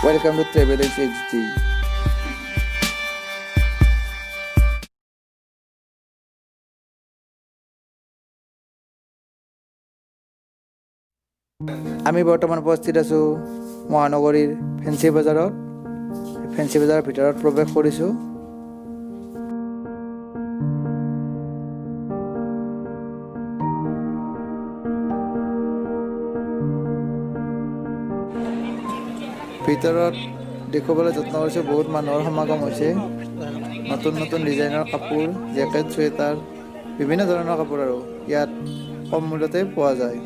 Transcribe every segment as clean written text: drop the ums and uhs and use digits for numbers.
Welcome to Travelers HD. আমি বৰ্তমান উপস্থিত আছোঁ মহানগৰীৰ ফেঞ্চি বজাৰত। ফেঞ্চি বজাৰৰ ভিতৰত প্ৰৱেশ কৰিছোঁ। ভিতৰত দেখুৱাবলৈ যত্ন কৰিছোঁ, বহুত মানুহৰ সমাগম হৈছে। নতুন নতুন ডিজাইনৰ কাপোৰ, জেকেট, চুৱেটাৰ, বিভিন্ন ধৰণৰ কাপোৰ আৰু ইয়াত কম মূল্যতে পোৱা যায়।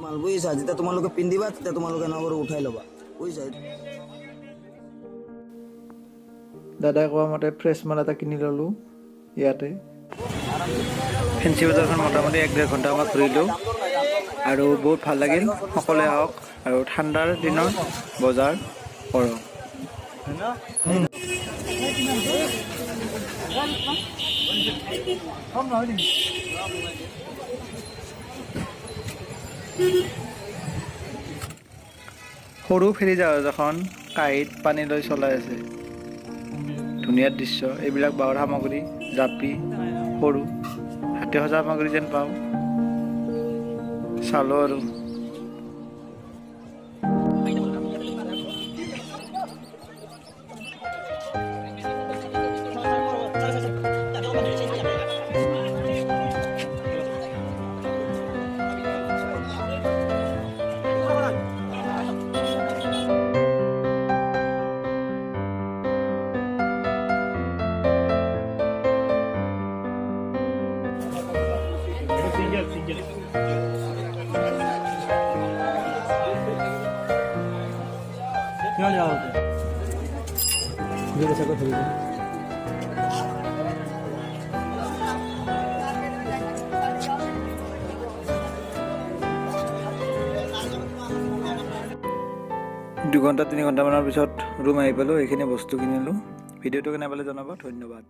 মাল বুজিছা, যেতিয়া তোমালোকে পিন্ধিবা তেতিয়া তোমালোকে নগৰ উঠাই ল'বা বুজিছা। দাদাই কোৱা মতে ফ্ৰেছ মাল এটা কিনি ল'লোঁ ইয়াতে। ফেঞ্চি বজাৰখন মোটামুটি 1-1.5 ঘণ্টা আমাক ঘূৰিলোঁ আৰু বহুত ভাল লাগিল। সকলোৱে আহক আৰু ঠাণ্ডাৰ দিনত বজাৰ কৰক। সৰু ফেৰী জাহাজ এখন কাঁহীত পানী লৈ চলাই আছে। ধুনীয়া দৃশ্য। এইবিলাক বাঁহৰ সামগ্ৰী, জাপি, সৰু হাতে সজা সামগ্ৰী যেন পাওঁ। চালোঁ আৰু দুঘণ্টা 3 ঘণ্টামানৰ পিছত ৰুম আহি পালোঁ। এইখিনি বস্তু কিনিলোঁ। ভিডিঅ'টো কেনে পালে জনাব। ধন্যবাদ।